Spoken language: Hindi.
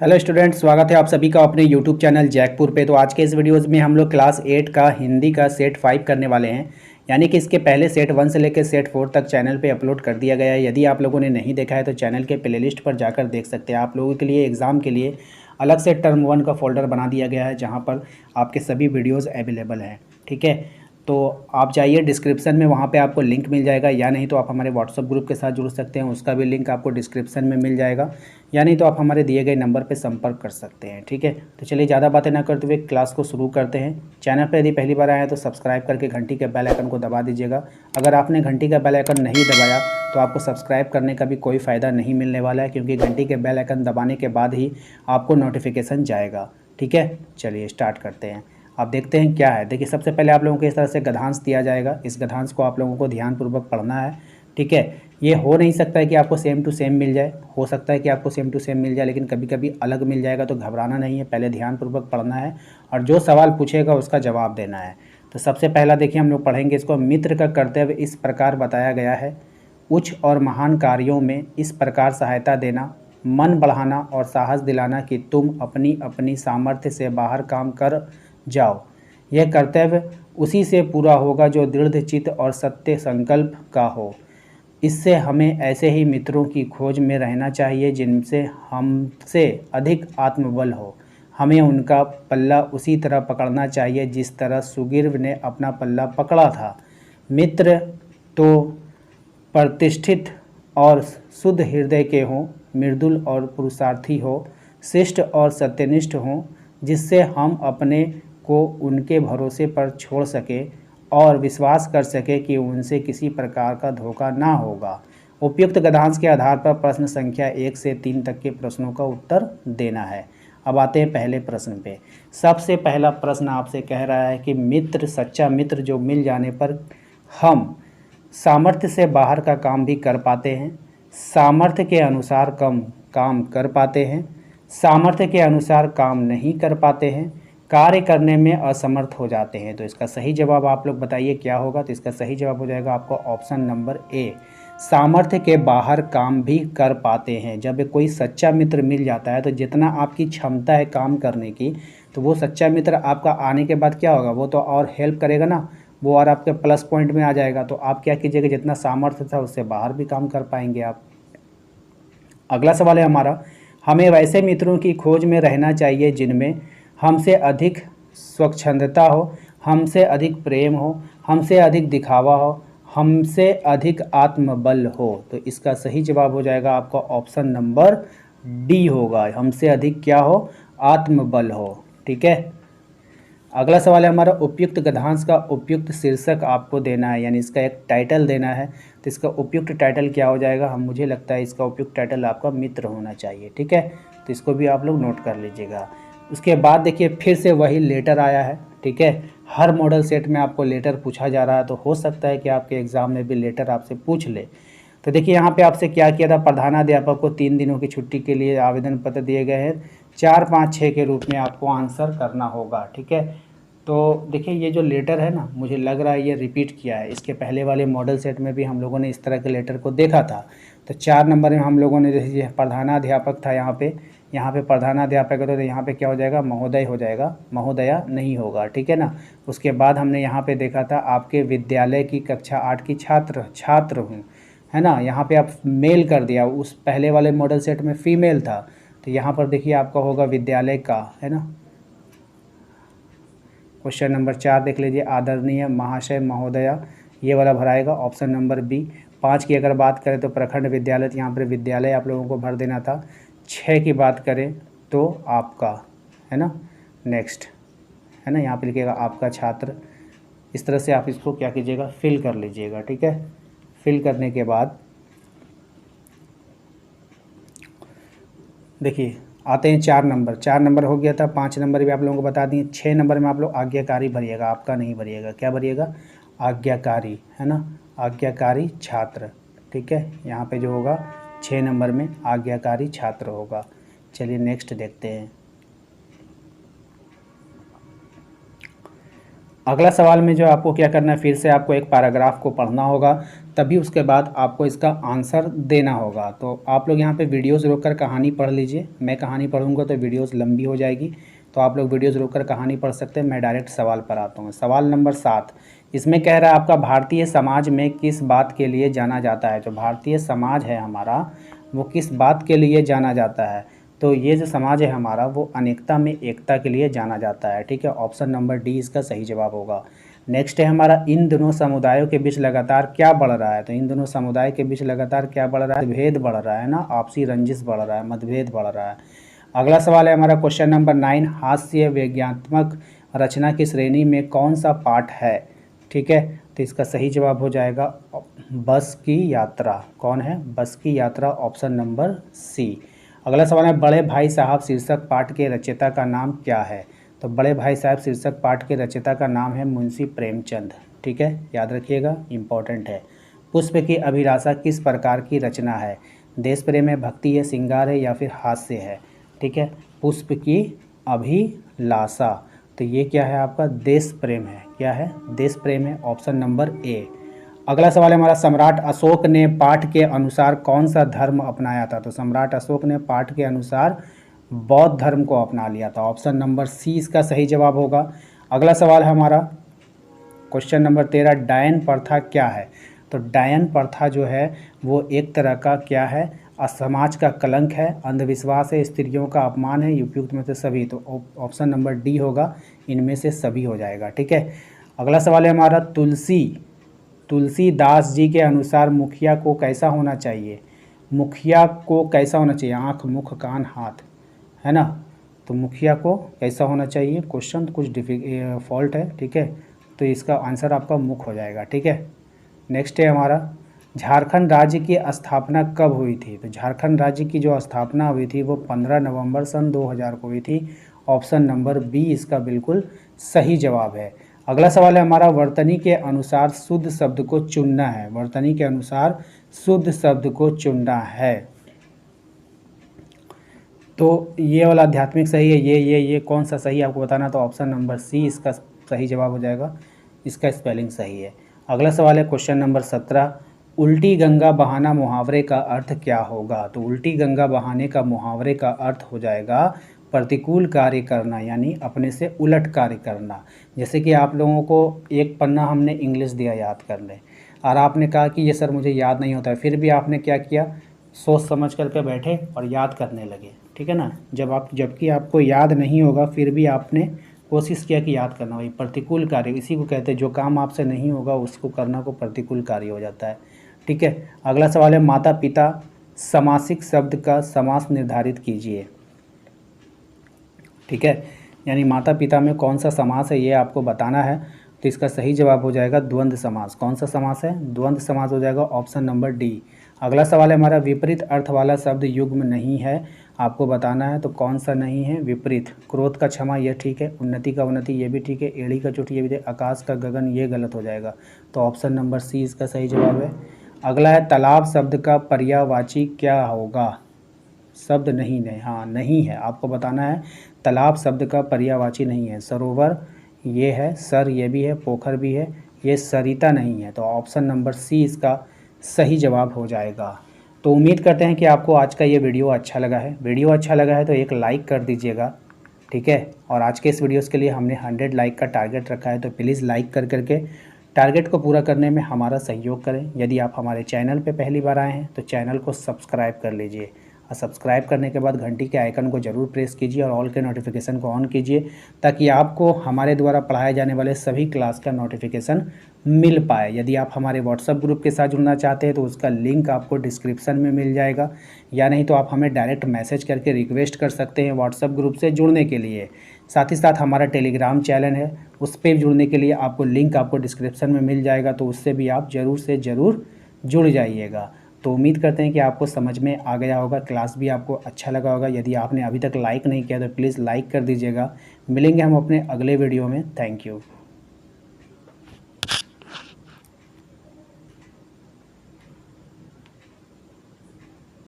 हेलो स्टूडेंट, स्वागत है आप सभी का अपने यूट्यूब चैनल जैकपुर पे। तो आज के इस वीडियोज़ में हम लोग क्लास 8 का हिंदी का सेट 5 करने वाले हैं। यानी कि इसके पहले सेट 1 से लेकर सेट 4 तक चैनल पे अपलोड कर दिया गया है। यदि आप लोगों ने नहीं देखा है तो चैनल के प्लेलिस्ट पर जाकर देख सकते हैं। आप लोगों के लिए एग्ज़ाम के लिए अलग से टर्म 1 का फोल्डर बना दिया गया है, जहाँ पर आपके सभी वीडियोज़ अवेलेबल हैं। ठीक है, तो आप जाइए डिस्क्रिप्शन में, वहाँ पे आपको लिंक मिल जाएगा, या नहीं तो आप हमारे व्हाट्सअप ग्रुप के साथ जुड़ सकते हैं, उसका भी लिंक आपको डिस्क्रिप्शन में मिल जाएगा, या नहीं तो आप हमारे दिए गए नंबर पे संपर्क कर सकते हैं। ठीक है, तो चलिए ज़्यादा बातें ना करते हुए क्लास को शुरू करते हैं। चैनल पर यदि पहली बार आए हैं तो सब्सक्राइब करके घंटी के बेल आइकन को दबा दीजिएगा। अगर आपने घंटी का बेल आइकन नहीं दबाया तो आपको सब्सक्राइब करने का भी कोई फ़ायदा नहीं मिलने वाला है, क्योंकि घंटी के बेल आइकन दबाने के बाद ही आपको नोटिफिकेशन जाएगा। ठीक है, चलिए स्टार्ट करते हैं। आप देखते हैं क्या है। देखिए, सबसे पहले आप लोगों को इस तरह से गद्यांश दिया जाएगा। इस गद्यांश को आप लोगों को ध्यानपूर्वक पढ़ना है। ठीक है, ये हो नहीं सकता है कि आपको सेम टू सेम मिल जाए। हो सकता है कि आपको सेम टू सेम मिल जाए, लेकिन कभी कभी अलग मिल जाएगा, तो घबराना नहीं है। पहले ध्यानपूर्वक पढ़ना है और जो सवाल पूछेगा उसका जवाब देना है। तो सबसे पहला देखिए हम लोग पढ़ेंगे इसको। मित्र का कर्तव्य इस प्रकार बताया गया है: उच्च और महान कार्यों में इस प्रकार सहायता देना, मन बढ़ाना और साहस दिलाना कि तुम अपनी अपनी सामर्थ्य से बाहर काम कर जाओ। यह कर्तव्य उसी से पूरा होगा जो दृढ़ चित्त और सत्य संकल्प का हो। इससे हमें ऐसे ही मित्रों की खोज में रहना चाहिए जिनसे हमसे अधिक आत्मबल हो। हमें उनका पल्ला उसी तरह पकड़ना चाहिए जिस तरह सुग्रीव ने अपना पल्ला पकड़ा था। मित्र तो प्रतिष्ठित और शुद्ध हृदय के हों, मृदुल और पुरुषार्थी हो, शिष्ट और सत्यनिष्ठ हों, जिससे हम अपने को उनके भरोसे पर छोड़ सके और विश्वास कर सके कि उनसे किसी प्रकार का धोखा ना होगा। उपयुक्त गद्यांश के आधार पर प्रश्न संख्या 1 से 3 तक के प्रश्नों का उत्तर देना है। अब आते हैं पहले प्रश्न पे। सबसे पहला प्रश्न आपसे कह रहा है कि मित्र, सच्चा मित्र जो मिल जाने पर हम सामर्थ्य से बाहर का काम भी कर पाते हैं, सामर्थ्य के अनुसार कम काम कर पाते हैं, सामर्थ्य के अनुसार काम नहीं कर पाते हैं, कार्य करने में असमर्थ हो जाते हैं। तो इसका सही जवाब आप लोग बताइए क्या होगा। तो इसका सही जवाब हो जाएगा आपका ऑप्शन नंबर ए, सामर्थ्य के बाहर काम भी कर पाते हैं। जब कोई सच्चा मित्र मिल जाता है तो जितना आपकी क्षमता है काम करने की, तो वो सच्चा मित्र आपका आने के बाद क्या होगा, वो तो और हेल्प करेगा ना, वो और आपके प्लस पॉइंट में आ जाएगा। तो आप क्या कीजिएगा, जितना सामर्थ्य था उससे बाहर भी काम कर पाएंगे आप। अगला सवाल है हमारा, हमें वैसे मित्रों की खोज में रहना चाहिए जिनमें हमसे अधिक स्वच्छंदता हो, हमसे अधिक प्रेम हो, हमसे अधिक दिखावा हो, हमसे अधिक आत्मबल हो। तो इसका सही जवाब हो जाएगा आपका ऑप्शन नंबर डी होगा, हमसे अधिक क्या हो, आत्मबल हो। ठीक है, अगला सवाल है हमारा, उपयुक्त गद्यांश का उपयुक्त शीर्षक आपको देना है, यानी इसका एक टाइटल देना है। तो इसका उपयुक्त टाइटल क्या हो जाएगा, मुझे लगता है इसका उपयुक्त टाइटल आपका मित्र होना चाहिए। ठीक है, तो इसको भी आप लोग नोट कर लीजिएगा। उसके बाद देखिए फिर से वही लेटर आया है। ठीक है, हर मॉडल सेट में आपको लेटर पूछा जा रहा है, तो हो सकता है कि आपके एग्ज़ाम में भी लेटर आपसे पूछ ले। तो देखिए यहाँ पे आपसे क्या किया था, प्रधानाध्यापक को 3 दिनों की छुट्टी के लिए आवेदन पत्र दिए गए हैं। 4, 5, 6 के रूप में आपको आंसर करना होगा। ठीक है, तो देखिए ये जो लेटर है ना, मुझे लग रहा है ये रिपीट किया है। इसके पहले वाले मॉडल सेट में भी हम लोगों ने इस तरह के लेटर को देखा था। तो 4 नंबर में हम लोगों ने जैसे प्रधानाध्यापक था, यहाँ पे प्रधानाध्यापक है, तो यहाँ पे क्या हो जाएगा, महोदय हो जाएगा, महोदया नहीं होगा। ठीक है ना। उसके बाद हमने यहाँ पे देखा था आपके विद्यालय की कक्षा 8 की छात्र हूँ, है ना। यहाँ पे आप मेल कर दिया, उस पहले वाले मॉडल सेट में फीमेल था, तो यहाँ पर देखिए आपका होगा विद्यालय का, है ना। क्वेश्चन नंबर 4 देख लीजिए, आदरणीय महाशय महोदया, ये वाला भराएगा ऑप्शन नंबर बी। 5 की अगर बात करें तो प्रखंड विद्यालय, तो यहाँ पर विद्यालय आप लोगों को भर देना था। 6 की बात करें तो आपका, है ना, नेक्स्ट, है ना, यहाँ पे लिखिएगा आपका छात्र। इस तरह से आप इसको क्या कीजिएगा, फिल कर लीजिएगा। ठीक है, फिल करने के बाद देखिए आते हैं 4 नंबर। 4 नंबर हो गया था, 5 नंबर भी आप लोगों को बता दिए। 6 नंबर में आप लोग आज्ञाकारी भरिएगा, आपका नहीं भरिएगा। क्या भरिएगा, आज्ञाकारी, है ना, आज्ञाकारी छात्र। ठीक है, यहाँ पे जो होगा 6 नंबर में आज्ञाकारी छात्र होगा। चलिए नेक्स्ट देखते हैं। अगला सवाल में जो आपको क्या करना है, फिर से आपको एक पैराग्राफ को पढ़ना होगा, तभी उसके बाद आपको इसका आंसर देना होगा। तो आप लोग यहाँ पे वीडियोस रोककर कहानी पढ़ लीजिए। मैं कहानी पढ़ूंगा तो वीडियोस लंबी हो जाएगी, तो आप लोग वीडियोस रोककर कहानी पढ़ सकते हैं। मैं डायरेक्ट सवाल पर आता हूँ। सवाल नंबर 7 इसमें कह रहा है आपका भारतीय समाज में किस बात के लिए जाना जाता है। जो भारतीय समाज है हमारा, वो किस बात के लिए जाना जाता है। तो ये जो समाज है हमारा, वो अनेकता में एकता के लिए जाना जाता है। ठीक है, ऑप्शन नंबर डी इसका सही जवाब होगा। नेक्स्ट है हमारा, इन दोनों समुदायों के बीच लगातार क्या बढ़ रहा है। तो इन दोनों समुदाय के बीच लगातार क्या बढ़ रहा है, भेद बढ़ रहा है ना, आपसी रंजिश बढ़ रहा है, मतभेद बढ़ रहा है। अगला सवाल है हमारा क्वेश्चन नंबर 9, हास्य व्यंग्यात्मक रचना की श्रेणी में कौन सा पाठ है। ठीक है, तो इसका सही जवाब हो जाएगा बस की यात्रा। कौन है, बस की यात्रा, ऑप्शन नंबर सी। अगला सवाल है, बड़े भाई साहब शीर्षक पाठ के रचयिता का नाम क्या है। तो बड़े भाई साहब शीर्षक पाठ के रचयिता का नाम है मुंशी प्रेमचंद। ठीक है, याद रखिएगा, इंपॉर्टेंट है। पुष्प की अभिलाषा किस प्रकार की रचना है। देश प्रेम है, भक्ति है, श्रृंगार है या फिर हास्य है। ठीक है, पुष्प की अभिलाषा, तो ये क्या है आपका, देश प्रेम है। क्या है, देश प्रेम है, ऑप्शन नंबर ए। अगला सवाल है हमारा, सम्राट अशोक ने पाठ के अनुसार कौन सा धर्म अपनाया था। तो सम्राट अशोक ने पाठ के अनुसार बौद्ध धर्म को अपना लिया था, ऑप्शन नंबर सी इसका सही जवाब होगा। अगला सवाल है हमारा क्वेश्चन नंबर 13, डायन प्रथा क्या है। तो डायन प्रथा जो है वो एक तरह का क्या है, समाज का कलंक है, अंधविश्वास है, स्त्रियों का अपमान है, उपयुक्त में से सभी। तो ऑप्शन नंबर डी होगा, इनमें से सभी हो जाएगा। ठीक है, अगला सवाल है हमारा, तुलसीदास जी के अनुसार मुखिया को कैसा होना चाहिए। मुखिया को कैसा होना चाहिए, आँख, मुख, कान, हाथ, है ना। तो मुखिया को कैसा होना चाहिए, क्वेश्चन कुछ फॉल्ट है। ठीक है, तो इसका आंसर आपका मुख हो जाएगा। ठीक है, नेक्स्ट है हमारा, झारखंड राज्य की स्थापना कब हुई थी। तो झारखंड राज्य की जो स्थापना हुई थी वो 15 नवंबर सन 2000 को हुई थी, ऑप्शन नंबर बी इसका बिल्कुल सही जवाब है। अगला सवाल है हमारा, वर्तनी के अनुसार शुद्ध शब्द को चुनना है। वर्तनी के अनुसार शुद्ध शब्द को चुनना है। तो ये वाला आध्यात्मिक सही है, ये कौन सा सही आपको बताना, तो ऑप्शन नंबर सी इसका सही जवाब हो जाएगा, इसका स्पेलिंग सही है। अगला सवाल है क्वेश्चन नंबर 17, उल्टी गंगा बहाना मुहावरे का अर्थ क्या होगा। तो उल्टी गंगा बहाने का मुहावरे का अर्थ हो जाएगा प्रतिकूल कार्य करना, यानी अपने से उलट कार्य करना। जैसे कि आप लोगों को एक पन्ना हमने इंग्लिश दिया याद करने, और आपने कहा कि ये सर मुझे याद नहीं होता है, फिर भी आपने क्या किया, सोच समझ करके बैठे और याद करने लगे। ठीक है ना, जबकि आपको याद नहीं होगा फिर भी आपने कोशिश किया कि याद करना, वही प्रतिकूल कार्य, इसी को कहते हैं जो काम आपसे नहीं होगा उसको करना को प्रतिकूल कार्य हो जाता है। ठीक है, अगला सवाल है, माता पिता समासिक शब्द का समास निर्धारित कीजिए। ठीक है, यानी माता पिता में कौन सा समास है ये आपको बताना है। तो इसका सही जवाब हो जाएगा द्वंद्व समास। कौन सा समास है, द्वंद्व समास हो जाएगा, ऑप्शन नंबर डी। अगला सवाल है हमारा, विपरीत अर्थ वाला शब्द युग्म नहीं है, आपको बताना है। तो कौन सा नहीं है, विपरीत। क्रोध का क्षमा ये ठीक है, उन्नति का उन्नति ये भी ठीक है, एड़ी का चोटी ये भी ठीक, आकाश का गगन ये गलत हो जाएगा। तो ऑप्शन नंबर सी इसका सही जवाब है। अगला है, तालाब शब्द का पर्यायवाची क्या होगा। शब्द नहीं है, हाँ नहीं है, आपको बताना है। तालाब शब्द का पर्यायवाची नहीं है, सरोवर ये है, सर ये भी है, पोखर भी है, ये सरिता नहीं है। तो ऑप्शन नंबर सी इसका सही जवाब हो जाएगा। तो उम्मीद करते हैं कि आपको आज का ये वीडियो अच्छा लगा है। वीडियो अच्छा लगा है तो एक लाइक कर दीजिएगा। ठीक है, और आज के इस वीडियोस के लिए हमने 100 लाइक का टारगेट रखा है, तो प्लीज़ लाइक कर करके टारगेट को पूरा करने में हमारा सहयोग करें। यदि आप हमारे चैनल पे पहली बार आए हैं तो चैनल को सब्सक्राइब कर लीजिए, और सब्सक्राइब करने के बाद घंटी के आइकन को ज़रूर प्रेस कीजिए और ऑल के नोटिफिकेशन को ऑन कीजिए, ताकि आपको हमारे द्वारा पढ़ाए जाने वाले सभी क्लास का नोटिफिकेशन मिल पाए। यदि आप हमारे व्हाट्सएप ग्रुप के साथ जुड़ना चाहते हैं तो उसका लिंक आपको डिस्क्रिप्शन में मिल जाएगा, या नहीं तो आप हमें डायरेक्ट मैसेज करके रिक्वेस्ट कर सकते हैं व्हाट्सएप ग्रुप से जुड़ने के लिए। साथ ही साथ हमारा टेलीग्राम चैनल है, उस पर जुड़ने के लिए आपको लिंक आपको डिस्क्रिप्शन में मिल जाएगा, तो उससे भी आप ज़रूर से ज़रूर जुड़ जाइएगा। तो उम्मीद करते हैं कि आपको समझ में आ गया होगा, क्लास भी आपको अच्छा लगा होगा। यदि आपने अभी तक लाइक नहीं किया तो प्लीज़ लाइक कर दीजिएगा। मिलेंगे हम अपने अगले वीडियो में। Thank you.